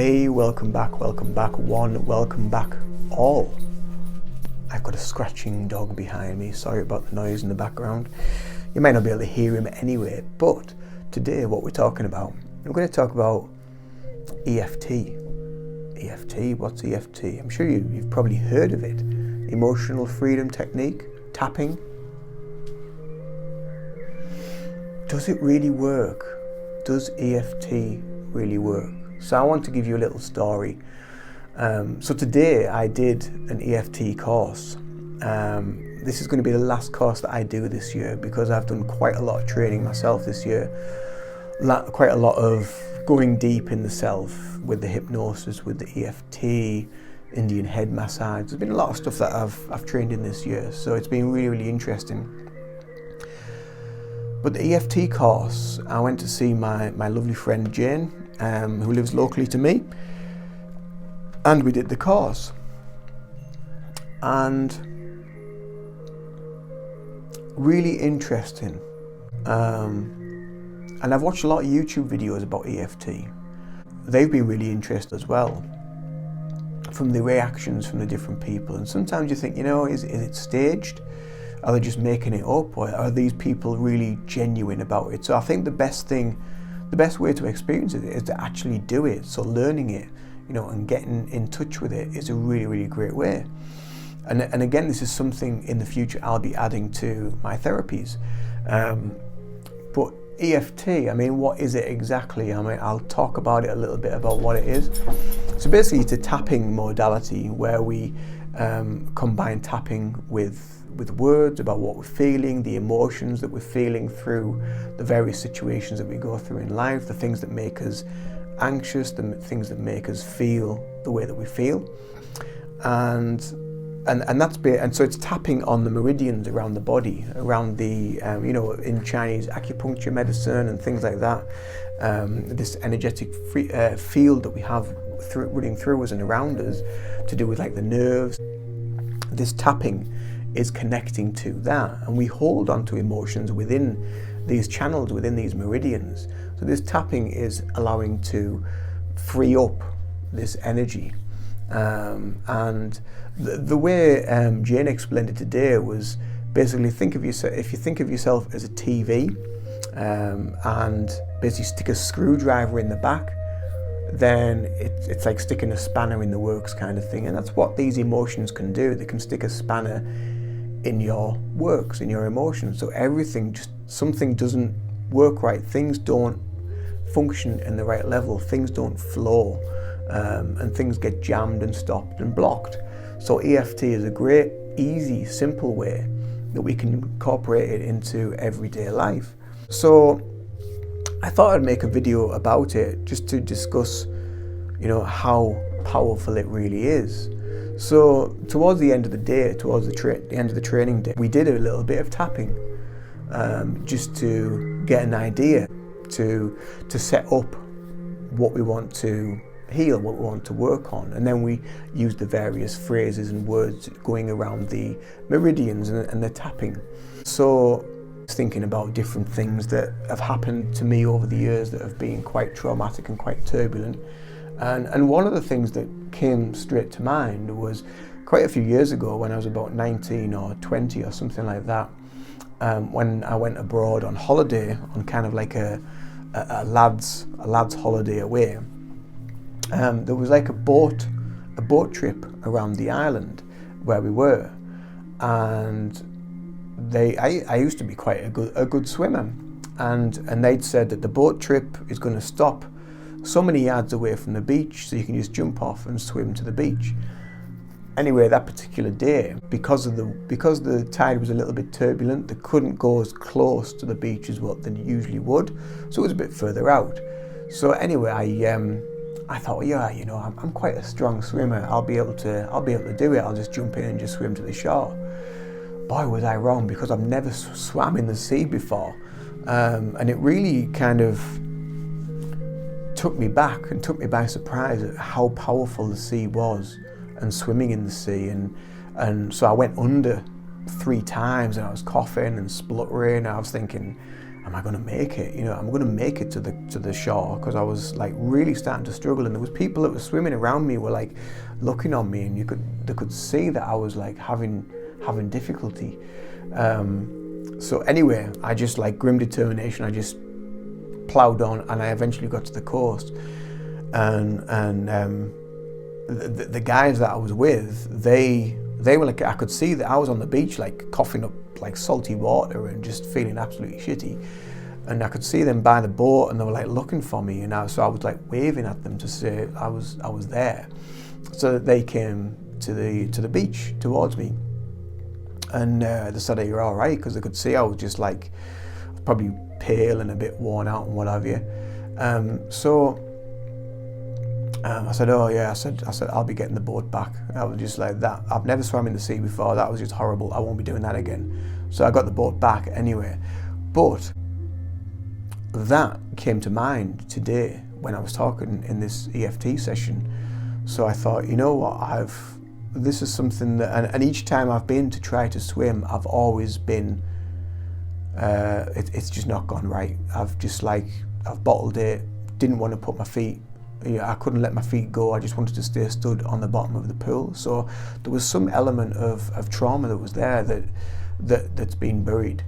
Hey, welcome back, one, welcome back all. I've got a scratching dog behind me, sorry about the noise in the background. You might not be able to hear him anyway, but today what we're talking about, we're going to talk about EFT. EFT, what's EFT? I'm sure you've probably heard of it. Emotional freedom technique, tapping. Does it really work? Does EFT really work? So I want to give you a little story. So today I did an EFT course. This is going to be the last course that I do this year because I've done quite a lot of training myself this year. Quite a lot of going deep in the self with the hypnosis, with the EFT, Indian head massage. There's been a lot of stuff that I've trained in this year. So it's been really, really interesting. But the EFT course, I went to see my lovely friend Jane, who lives locally to me, and we did the course. And really interesting. And I've watched a lot of YouTube videos about EFT. They've been really interested as well, from the reactions from the different people. And sometimes you think, is it staged? Are they just making it up, or are these people really genuine about it? So I think the best way to experience it is to actually do it. So learning it, and getting in touch with it is a really, really great way. And again, this is something in the future I'll be adding to my therapies. But EFT, what is it exactly? I'll talk about it a little bit about what it is. So basically, it's a tapping modality where we combine tapping with words about what we're feeling, the emotions that we're feeling through the various situations that we go through in life, the things that make us anxious, the things that make us feel the way that we feel, and so it's tapping on the meridians around the body, around the in Chinese acupuncture medicine and things like that. This energetic field that we have running through us and around us, to do with like the nerves. This tapping is connecting to that, and we hold on to emotions within these channels, within these meridians. So this tapping is allowing to free up this energy. And the way Jane explained it today was basically, if you think of yourself as a TV, and basically stick a screwdriver in the back, then it's like sticking a spanner in the works kind of thing. And that's what these emotions can do. They can stick a spanner in your works, in your emotions. So something doesn't work right. Things don't function in the right level. Things don't flow, and things get jammed and stopped and blocked. So EFT is a great, easy, simple way that we can incorporate it into everyday life. So I thought I'd make a video about it just to discuss, how powerful it really is. So towards the end of the day, towards the end of the training day, we did a little bit of tapping, just to get an idea, to set up what we want to heal, what we want to work on. And then we used the various phrases and words going around the meridians and the tapping. So thinking about different things that have happened to me over the years that have been quite traumatic and quite turbulent. And one of the things that came straight to mind was quite a few years ago, when I was about 19 or 20 or something like that, when I went abroad on holiday, on kind of like a lad's holiday away. There was like a boat trip around the island where we were, and I used to be quite a good swimmer, and they'd said that the boat trip is going to stop so many yards away from the beach, so you can just jump off and swim to the beach. Anyway, that particular day, because the tide was a little bit turbulent, they couldn't go as close to the beach as what they usually would, so it was a bit further out. So anyway, I thought, I'm quite a strong swimmer. I'll be able to do it. I'll just jump in and just swim to the shore. Boy, was I wrong, because I've never swam in the sea before, and it really kind of took me back and took me by surprise at how powerful the sea was, and swimming in the sea. And so I went under 3 times, and I was coughing and spluttering. I was thinking, am I going to make it? You know, I'm going to make it to the shore, because I was like really starting to struggle, and there was people that were swimming around me, were like looking on me, and they could see that I was like having difficulty. So anyway, I just like grim determination, I just ploughed on, and I eventually got to the coast, and the guys that I was with, they were like, I could see that I was on the beach like coughing up like salty water and just feeling absolutely shitty, and I could see them by the boat, and they were like looking for me, and so I was like waving at them to say I was there, so that they came to the beach towards me, and they said, "Are you all right?" Because they could see I was just like probably pale and a bit worn out and what have you. I said, "Oh yeah," I said, "I'll be getting the boat back." I was just like that. I've never swam in the sea before. That was just horrible. I won't be doing that again. So I got the boat back anyway. But that came to mind today when I was talking in this EFT session. So I thought, you know what, this is something that, and each time I've been to try to swim, I've always been, it's just not gone right. I've bottled it, didn't want to put my feet, I couldn't let my feet go. I just wanted to stay stood on the bottom of the pool. So there was some element of trauma that was there that's been buried.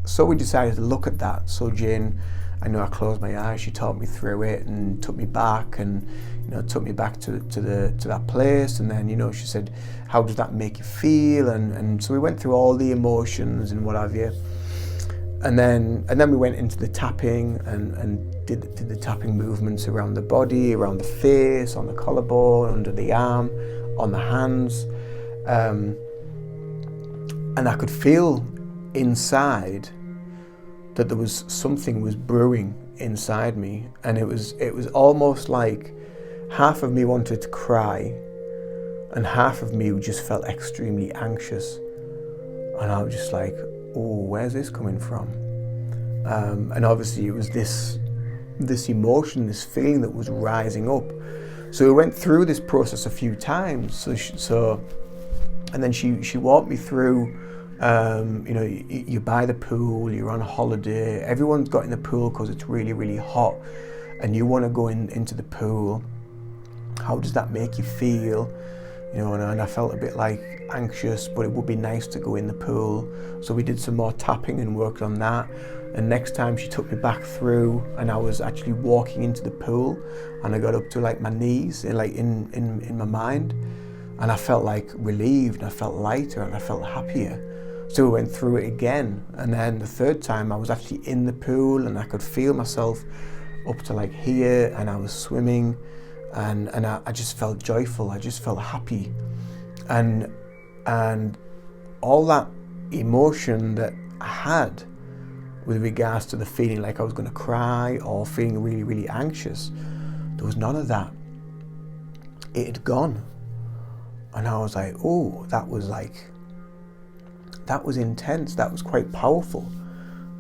So we decided to look at that. So Jane, I know I closed my eyes, she talked me through it and took me back, and took me back to that place, and then she said, how does that make you feel? And so we went through all the emotions and what have you. And then we went into the tapping and did the tapping movements around the body, around the face, on the collarbone, under the arm, on the hands. And I could feel inside that there was something was brewing inside me, and it was almost like half of me wanted to cry and half of me just felt extremely anxious, and I was just like, oh, where's this coming from? And obviously it was this emotion, this feeling that was rising up. So we went through this process a few times. And then she walked me through. You're by the pool, you're on holiday, everyone's got in the pool because it's really, really hot, and you want to go into the pool. How does that make you feel? And I felt a bit like anxious, but it would be nice to go in the pool. So we did some more tapping and worked on that. And next time she took me back through, and I was actually walking into the pool, and I got up to like my knees in my mind, and I felt like relieved, and I felt lighter, and I felt happier. So we went through it again, and then the third time I was actually in the pool, and I could feel myself up to like here, and I was swimming, and I just felt joyful, I just felt happy, and all that emotion that I had with regards to the feeling like I was going to cry or feeling really, really anxious, there was none of that. It had gone, and I was like, oh, that was intense, that was quite powerful.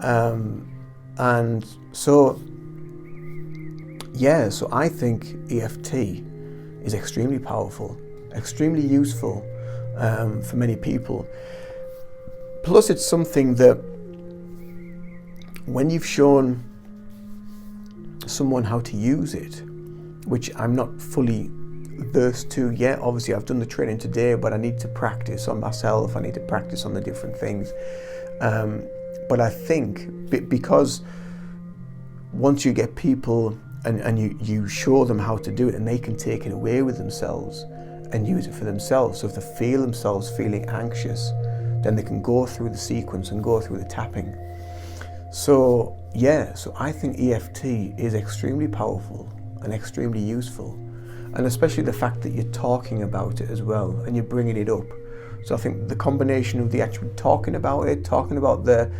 And so I think EFT is extremely powerful, extremely useful for many people. Plus it's something that when you've shown someone how to use it, which I'm not fully versed to yet. Obviously I've done the training today, but I need to practice on myself, I need to practice on the different things, but I think because once you get people and you show them how to do it, and they can take it away with themselves and use it for themselves. So if they feel themselves feeling anxious, then they can go through the sequence and go through the tapping. So I think EFT is extremely powerful and extremely useful. And especially the fact that you're talking about it as well, and you're bringing it up. So I think the combination of the actual talking about the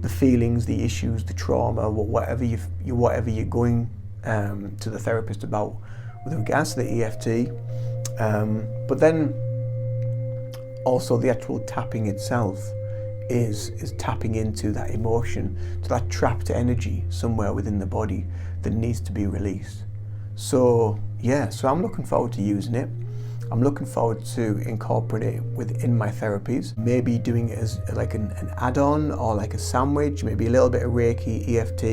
feelings, the issues, the trauma, whatever you're going to the therapist about with regards to the EFT, but then also the actual tapping itself is tapping into that emotion, to that trapped energy somewhere within the body that needs to be released. So I'm looking forward to using it. I'm looking forward to incorporating it within my therapies, maybe doing it as like an add-on or like a sandwich, maybe a little bit of Reiki, EFT,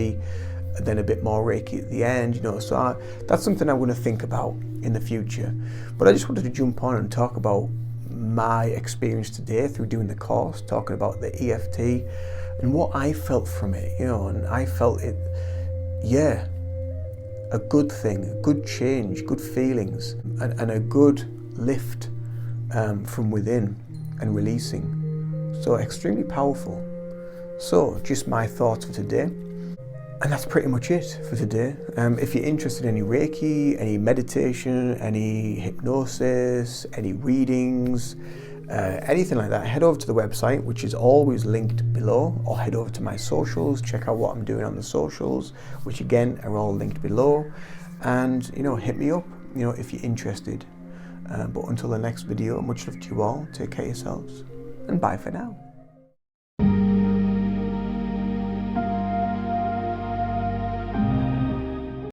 and then a bit more Reiki at the end, you know. So that's something I'm going to think about in the future. But I just wanted to jump on and talk about my experience today through doing the course, talking about the EFT and what I felt from it, you know. And I felt it, yeah, a good thing, a good change, good feelings, and a good lift from within and releasing. So extremely powerful. So just my thoughts for today. And that's pretty much it for today. If you're interested in any Reiki, any meditation, any hypnosis, any readings, anything like that, head over to the website, which is always linked below, or head over to my socials, check out what I'm doing on the socials, which again are all linked below. And, you know, hit me up, you know, if you're interested. But until the next video, much love to you all. Take care of yourselves, and bye for now.